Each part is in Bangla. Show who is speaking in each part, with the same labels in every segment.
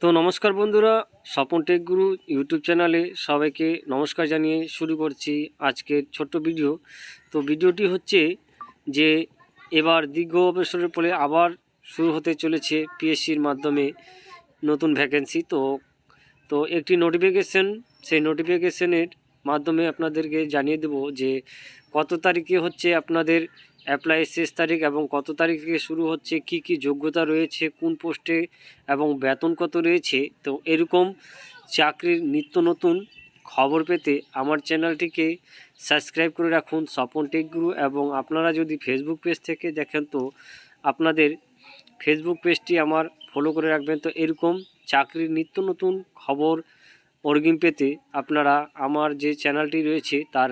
Speaker 1: তো নমস্কার বন্ধুরা, স্বপন টেক গুরু ইউটিউব চ্যানেলে সবাইকে নমস্কার জানিয়ে শুরু করছি আজকের ছোট্ট ভিডিও। তো ভিডিওটি হচ্ছে যে এবার দীর্ঘ বছরের পরে আবার শুরু হতে চলেছে পিএসসির মাধ্যমে নতুন ভ্যাকেন্সি। তো একটি নোটিফিকেশন, সেই নোটিফিকেশনের মাধ্যমে আপনাদেরকে জানিয়ে দেব যে কত তারিখে হচ্ছে আপনাদের অ্যাপ্লাই শেষ তারিখ এবং কত তারিখ থেকে শুরু হচ্ছে, কি কি যোগ্যতা রয়েছে, কোন পোস্টে এবং বেতন কত রয়েছে। তো এরকম চাকরির নিত্য নতুন খবর পেতে আমার চ্যানেলটিকে সাবস্ক্রাইব করে রাখুন স্বপন টেক গুরু। এবং আপনারা যদি ফেসবুক পেজ থেকে দেখেন তো আপনাদের ফেসবুক পেজটি আমার ফলো করে রাখবেন। তো এরকম চাকরির নিত্য নতুন খবর অগ্রিম পেতে আপনারা আমার যে চ্যানেলটি রয়েছে তার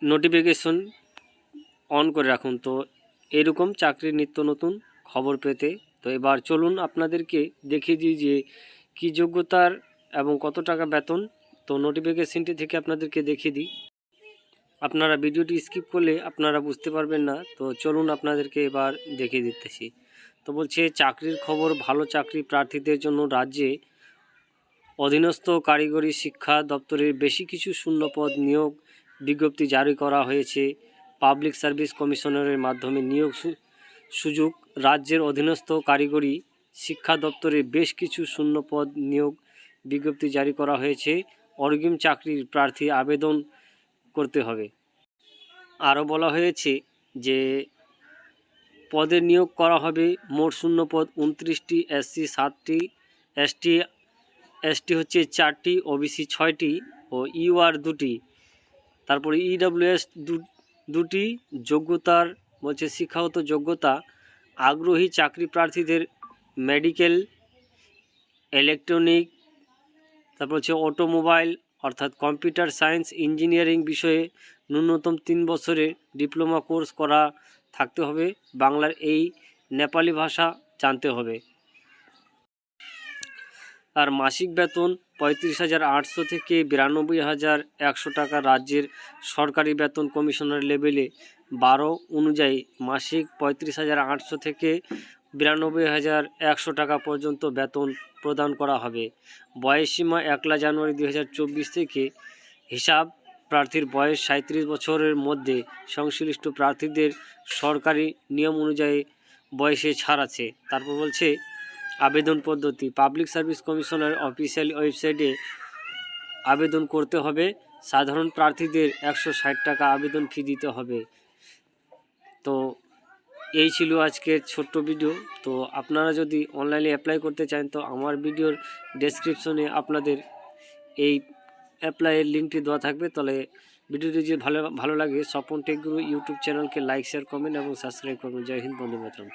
Speaker 1: নোটিফিকেশন অন করে রাখুন। তো এরকম চাকরির নিত্য নতুন খবর পেতে তো এবার চলুন আপনাদেরকে দেখিয়ে দিই যে কী যোগ্যতার এবং কত টাকা বেতন। তো নোটিফিকেশনটি থেকে আপনাদেরকে দেখিয়ে দিই, আপনারা ভিডিওটি স্কিপ করলে আপনারা বুঝতে পারবেন না। তো চলুন আপনাদেরকে এবার দেখিয়ে দিতেছি। তো বলছে চাকরির খবর, ভালো চাকরি প্রার্থীদের জন্য রাজ্যে অধীনস্থ কারিগরি শিক্ষা দপ্তরের বেশি কিছু শূন্যপদ নিয়োগ বিজ্ঞপ্তি জারি করা হয়েছে। পাবলিক সার্ভিস কমিশনারের মাধ্যমে নিয়োগ সুযোগ। রাজ্যের অধীনস্থ কারিগরি শিক্ষা দপ্তরে বেশ কিছু শূন্যপদ নিয়োগ বিজ্ঞপ্তি জারি করা হয়েছে। অগ্রিম চাকরির প্রার্থী আবেদন করতে হবে। আরও বলা হয়েছে যে পদে নিয়োগ করা হবে মোট শূন্যপদ 29টি, এসসি 7টি, এসটি হচ্ছে 4টি, ওবিসি 6টি ও ইউআর 2টি, তারপরে ইডব্লিউএস 2টি। যোগ্যতার বলছে শিক্ষাগত যোগ্যতা আগ্রহী চাকরি প্রার্থীদের মেডিকেল, ইলেকট্রনিক, তারপর হচ্ছে অটোমোবাইল অর্থাৎ কম্পিউটার সায়েন্স, ইঞ্জিনিয়ারিং বিষয়ে ন্যূনতম 3 বছরের ডিপ্লোমা কোর্স করা থাকতে হবে। বাংলার এই নেপালি ভাষা জানতে হবে। আর মাসিক বেতন 35,800 থেকে 92,100 টাকা। রাজ্যের সরকারি বেতন কমিশনার লেভেলে 12 অনুযায়ী মাসিক 35,800 থেকে 92,100 টাকা পর্যন্ত বেতন প্রদান করা হবে। বয়সসীমা 1 জানুয়ারি 2024 থেকে হিসাব। প্রার্থীর বয়স 37 বছরের মধ্যে। সংশ্লিষ্ট প্রার্থীদের সরকারি নিয়ম অনুযায়ী বয়সে ছাড় আছে। তারপর বলছে আবেদন পদ্ধতি, পাবলিক সার্ভিস কমিশনের অফিসিয়াল ওয়েবসাইটে আবেদন করতে হবে। সাধারণ প্রার্থীদের 160 টাকা আবেদন ফি দিতে হবে। তো এই ছিল আজকের ছোট্ট ভিডিও। তো আপনারা যদি অনলাইনে অ্যাপ্লাই করতে চান তো আমার ভিডিওর ডেসক্রিপশনে আপনাদের এই অ্যাপ্লাইয়ের লিঙ্কটি দেওয়া থাকবে। তাহলে ভিডিওটি যদি ভালো লাগে স্বপন টেক গুরু ইউটিউব চ্যানেলকে লাইক, শেয়ার, কমেন্ট এবং সাবস্ক্রাইব করবেন। জয় হিন্দ, বন্দে মাতরম।